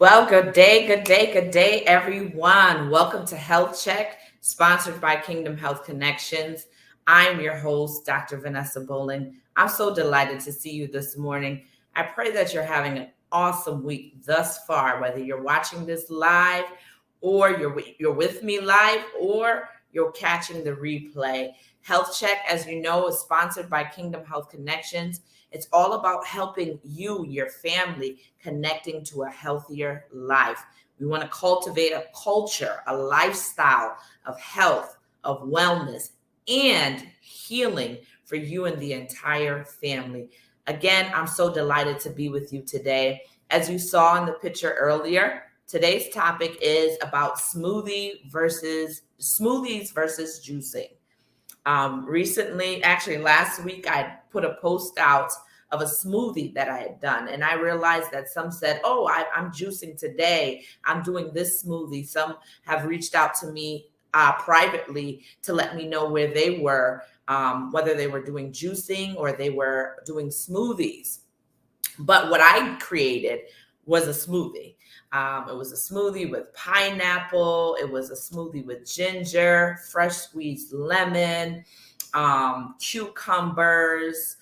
Well, good day, everyone. Welcome to Health Check, sponsored by Kingdom Health Connections. I'm your host, Dr. Vanessa Bolling. I'm so delighted to see you this morning. I pray that you're having an awesome week thus far, whether you're watching this live or you're with me live or you're catching the replay. Health Check, as you know, is sponsored by Kingdom Health Connections. It's all about helping you, your family, connecting to a healthier life. We want to cultivate a culture, a lifestyle of health, of wellness, and healing for you and the entire family. Again, I'm so delighted to be with you today. As you saw in the picture earlier, today's topic is about smoothies versus juicing. Recently, actually last week, I put a post out of a smoothie that I had done. And I realized that some said, I'm juicing today. I'm doing this smoothie. Some have reached out to me privately to let me know where they were, whether they were doing juicing or they were doing smoothies. But what I created was a smoothie. It was a smoothie with pineapple. It was a smoothie with ginger, fresh squeezed lemon, cucumbers,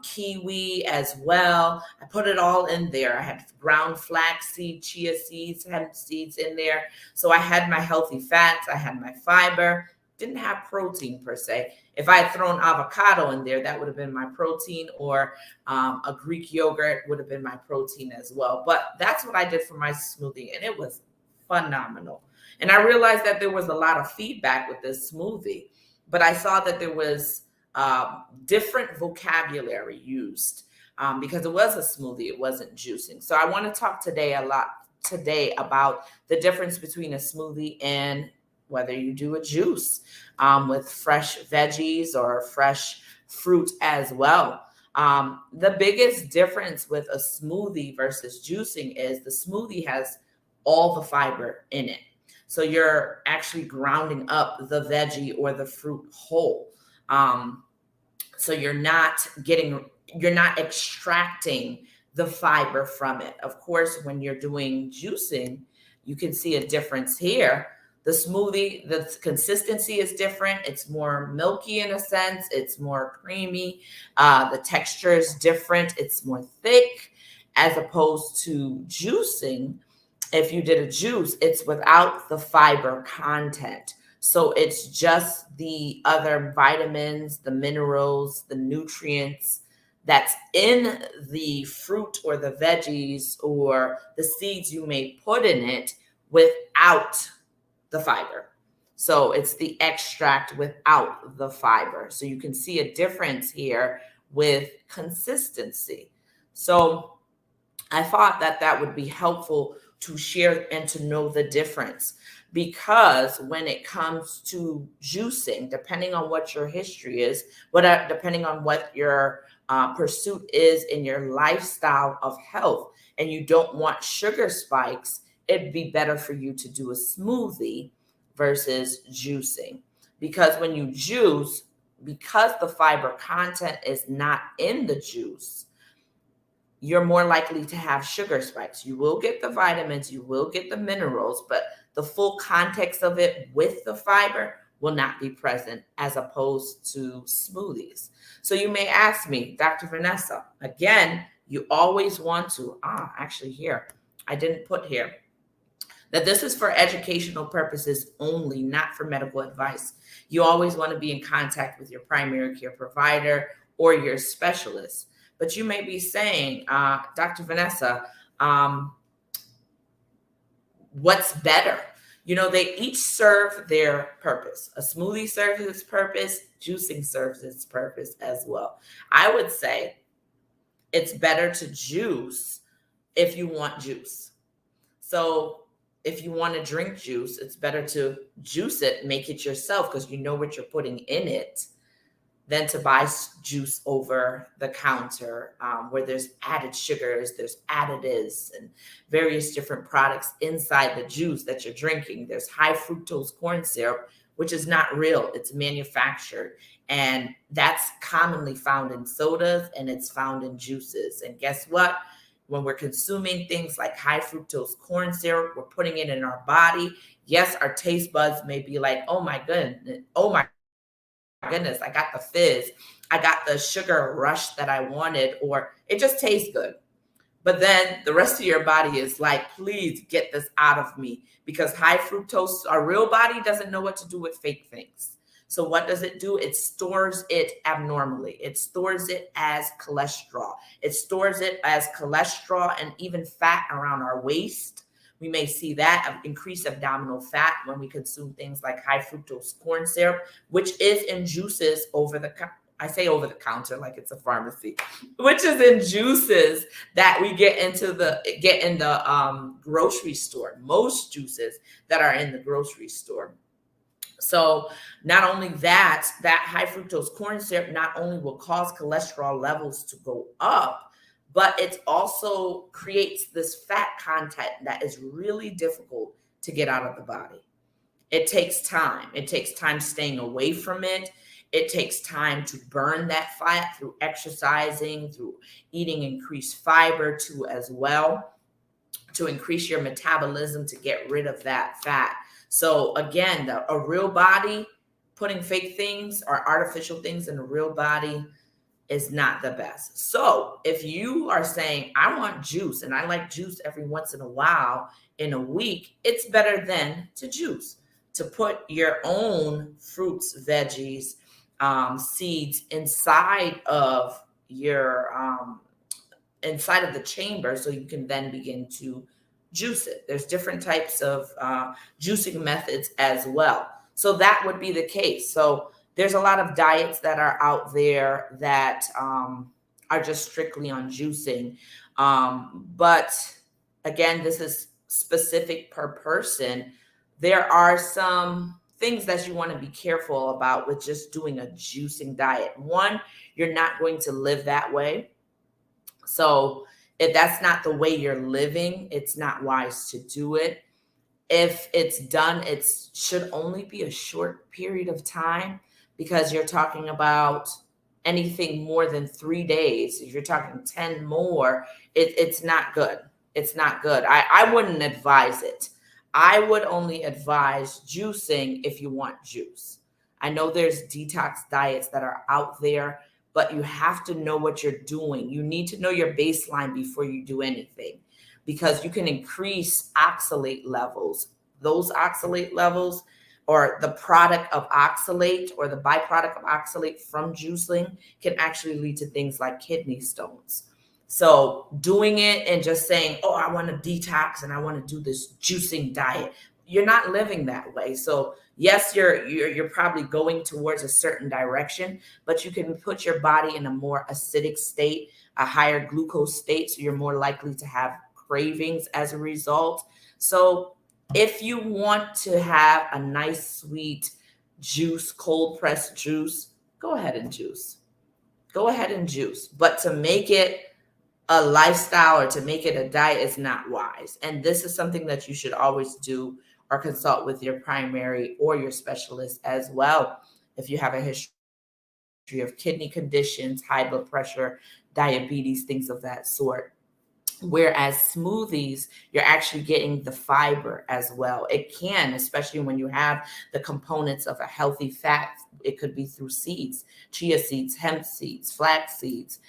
kiwi as well. I put it all in there. I had ground flaxseed, chia seeds, hemp seeds in there. So I had my healthy fats. I had my fiber. Didn't have protein per se. If I had thrown avocado in there, that would have been my protein, or a Greek yogurt would have been my protein as well. But that's what I did for my smoothie, and it was phenomenal. And I realized that there was a lot of feedback with this smoothie, but I saw that there was different vocabulary used because it was a smoothie, it wasn't juicing. So I want to talk today about the difference between a smoothie and whether you do a juice with fresh veggies or fresh fruit as well. The biggest difference with a smoothie versus juicing is the smoothie has all the fiber in it. So you're actually grounding up the veggie or the fruit whole. So you're not extracting the fiber from it. Of course, when you're doing juicing, you can see a difference here. The smoothie, the consistency is different. It's more milky in a sense. It's more creamy. The texture is different. It's more thick, as opposed to juicing. If you did a juice, it's without the fiber content. So it's just the other vitamins, the minerals, the nutrients that's in the fruit or the veggies or the seeds you may put in it without the fiber. So it's the extract without the fiber. So you can see a difference here with consistency. So I thought that that would be helpful to share and to know the difference, because when it comes to juicing, depending on what your history is, depending on what your pursuit is in your lifestyle of health, and you don't want sugar spikes, it'd be better for you to do a smoothie versus juicing. Because when you juice, because the fiber content is not in the juice, you're more likely to have sugar spikes. You will get the vitamins, you will get the minerals, but the full context of it with the fiber will not be present, as opposed to smoothies. So you may ask me, Dr. Vanessa, again, you always want to, actually here, I didn't put here, that this is for educational purposes only, not for medical advice. You always want to be in contact with your primary care provider or your specialist. But you may be saying, Dr. Vanessa, what's better? They each serve their purpose. A smoothie serves its purpose, juicing serves its purpose as well. I would say it's better to juice if you want juice. So if you want to drink juice, it's better to juice it, make it yourself, because you know what you're putting in it, than to buy juice over the counter, where there's added sugars, there's additives, and various different products inside the juice that you're drinking. There's high fructose corn syrup, which is not real. It's manufactured. And that's commonly found in sodas, and it's found in juices. And guess what? When we're consuming things like high fructose corn syrup, we're putting it in our body. Yes, our taste buds may be like, oh my goodness, I got the fizz. I got the sugar rush that I wanted, or it just tastes good. But then the rest of your body is like, please get this out of me, because high fructose, our real body doesn't know what to do with fake things. So what does it do? It stores it abnormally. It stores it as cholesterol. It stores it as cholesterol and even fat around our waist. We may see that increased abdominal fat when we consume things like high fructose corn syrup, which is in juices over the I say over the counter like it's a pharmacy, which is in juices that we get in the grocery store. Most juices that are in the grocery store. So not only that high fructose corn syrup not only will cause cholesterol levels to go up, but it also creates this fat content that is really difficult to get out of the body. It takes time. It takes time staying away from it. It takes time to burn that fat through exercising, through eating increased fiber too, as well, to increase your metabolism to get rid of that fat. So again, a real body, putting fake things or artificial things in a real body is not the best. So if you are saying, I want juice and I like juice every once in a while in a week, it's better then to juice, to put your own fruits, veggies, seeds inside of inside of the chamber, so you can then begin to juice it. There's different types of juicing methods as well. So that would be the case. So there's a lot of diets that are out there that are just strictly on juicing. But again, this is specific per person. There are some things that you want to be careful about with just doing a juicing diet. One, you're not going to live that way. So if that's not the way you're living, it's not wise to do it. If it's done, it should only be a short period of time, because you're talking about anything more than 3 days. If you're talking 10 more, it's not good. It's not good. I wouldn't advise it. I would only advise juicing if you want juice. I know there's detox diets that are out there, but you have to know what you're doing. You need to know your baseline before you do anything, because you can increase oxalate levels. Those oxalate levels, or the product of oxalate or the byproduct of oxalate from juicing, can actually lead to things like kidney stones. So doing it and just saying, oh, I want to detox and I want to do this juicing diet, you're not living that way. So yes, you're probably going towards a certain direction, but you can put your body in a more acidic state, a higher glucose state, so you're more likely to have cravings as a result. So if you want to have a nice sweet juice, cold pressed juice, go ahead and juice. Go ahead and juice. But to make it a lifestyle or to make it a diet is not wise. And this is something that you should always do or consult with your primary or your specialist as well. If you have a history of kidney conditions, high blood pressure, diabetes, things of that sort. Whereas smoothies, you're actually getting the fiber as well. It can, especially when you have the components of a healthy fat. It could be through seeds, chia seeds, hemp seeds, flax seeds.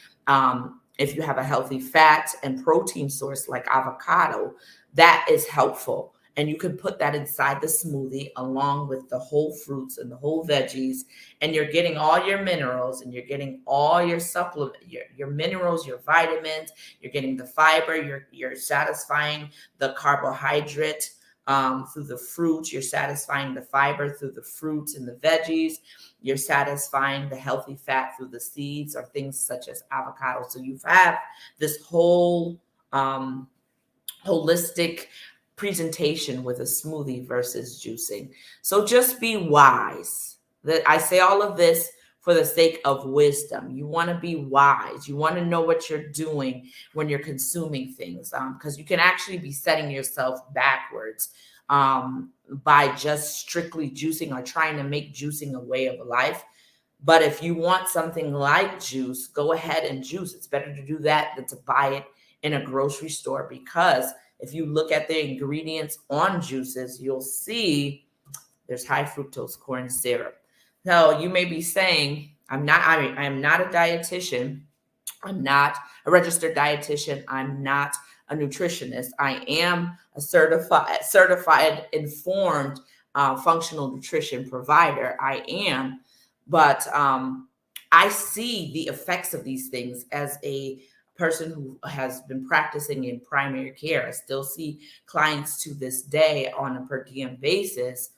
If you have a healthy fat and protein source like avocado, that is helpful. And you can put that inside the smoothie along with the whole fruits and the whole veggies. And you're getting all your minerals, and you're getting all your supplement, your minerals, your vitamins, you're getting the fiber, you're satisfying the carbohydrate through the fruit, you're satisfying the fiber through the fruits and the veggies, you're satisfying the healthy fat through the seeds or things such as avocado. So you have this whole holistic presentation with a smoothie versus juicing. So just be wise. That I say all of this for the sake of wisdom. You want to be wise. You want to know what you're doing when you're consuming things, because you can actually be setting yourself backwards by just strictly juicing or trying to make juicing a way of life. But if you want something like juice, go ahead and juice. It's better to do that than to buy it in a grocery store, because if you look at the ingredients on juices, you'll see there's high fructose corn syrup. Now, you may be saying, I'm not a dietitian. I'm not a registered dietitian. I'm not a nutritionist. I am a certified informed functional nutrition provider. I am, but I see the effects of these things as a person who has been practicing in primary care. I still see clients to this day on a per diem basis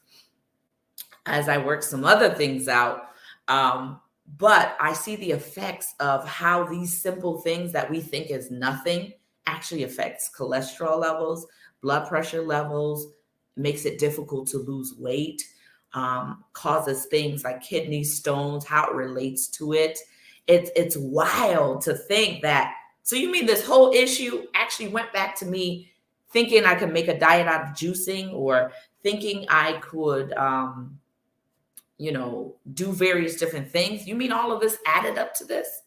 as I work some other things out. But I see the effects of how these simple things that we think is nothing actually affects cholesterol levels, blood pressure levels, makes it difficult to lose weight, causes things like kidney stones, how it relates to it. It's wild to think that. So you mean this whole issue actually went back to me thinking I could make a diet out of juicing, or thinking I could do various different things? You mean all of this added up to this?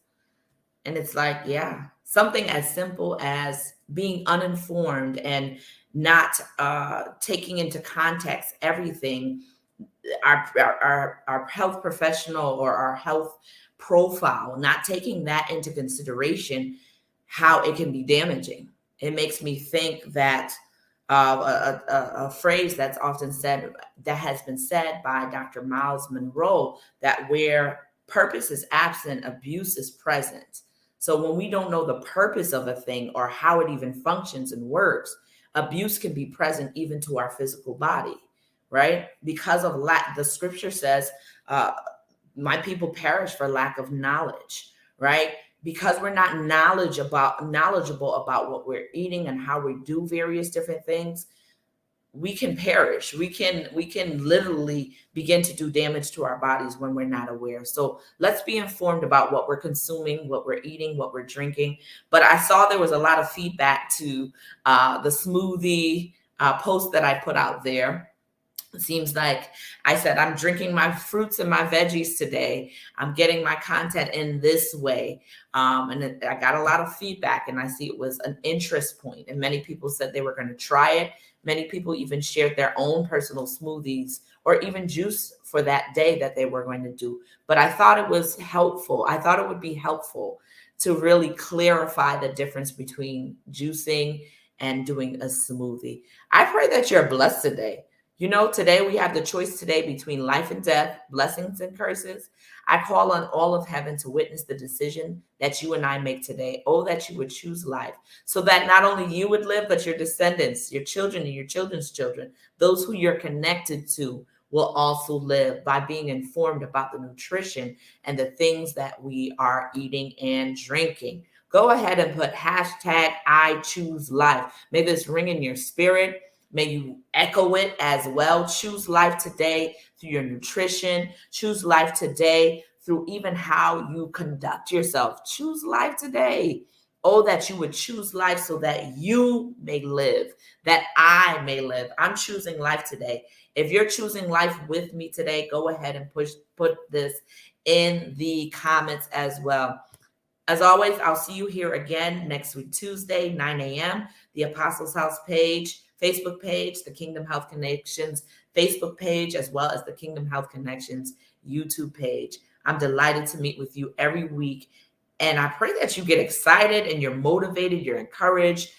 And it's like, yeah, something as simple as being uninformed and not taking into context everything, our health professional or our health profile, not taking that into consideration, how it can be damaging. It makes me think that a phrase that's often said, that has been said by Dr. Miles Monroe, that where purpose is absent, abuse is present. So when we don't know the purpose of a thing or how it even functions and works, abuse can be present even to our physical body, right? Because of lack, the scripture says, my people perish for lack of knowledge, right? Because we're not knowledgeable about what we're eating and how we do various different things, we can perish. We can literally begin to do damage to our bodies when we're not aware. So let's be informed about what we're consuming, what we're eating, what we're drinking. But I saw there was a lot of feedback to the smoothie post that I put out there. It seems like I said, I'm drinking my fruits and my veggies today. I'm getting my content in this way. And I got a lot of feedback, and I see it was an interest point. And many people said they were going to try it. Many people even shared their own personal smoothies or even juice for that day that they were going to do. But I thought it was helpful. I thought it would be helpful to really clarify the difference between juicing and doing a smoothie. I pray that you're blessed today. Today we have the choice today between life and death, blessings and curses. I call on all of heaven to witness the decision that you and I make today. Oh, that you would choose life, so that not only you would live, but your descendants, your children and your children's children, those who you're connected to, will also live by being informed about the nutrition and the things that we are eating and drinking. Go ahead and put hashtag I choose life. May this ring in your spirit. May you echo it as well. Choose life today through your nutrition. Choose life today through even how you conduct yourself. Choose life today. Oh, that you would choose life so that you may live, that I may live. I'm choosing life today. If you're choosing life with me today, go ahead and put this in the comments as well. As always, I'll see you here again next week, Tuesday, 9 a.m., the Apostles House page, Facebook page, the Kingdom Health Connections Facebook page, as well as the Kingdom Health Connections YouTube page. I'm delighted to meet with you every week. And I pray that you get excited and you're motivated, you're encouraged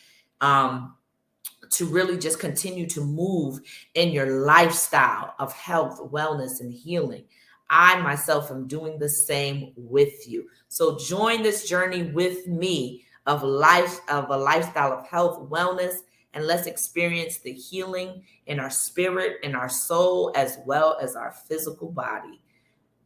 to really just continue to move in your lifestyle of health, wellness, and healing. I myself am doing the same with you. So join this journey with me of a lifestyle of health, wellness, and let's experience the healing in our spirit, in our soul, as well as our physical body.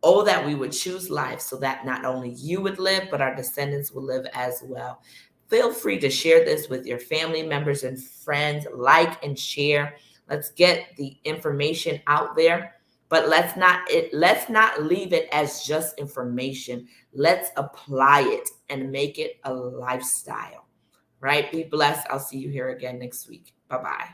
Oh, that we would choose life so that not only you would live, but our descendants will live as well. Feel free to share this with your family members and friends. Like and share. Let's get the information out there. But let's not leave it as just information. Let's apply it and make it a lifestyle. Right? Be blessed. I'll see you here again next week. Bye-bye.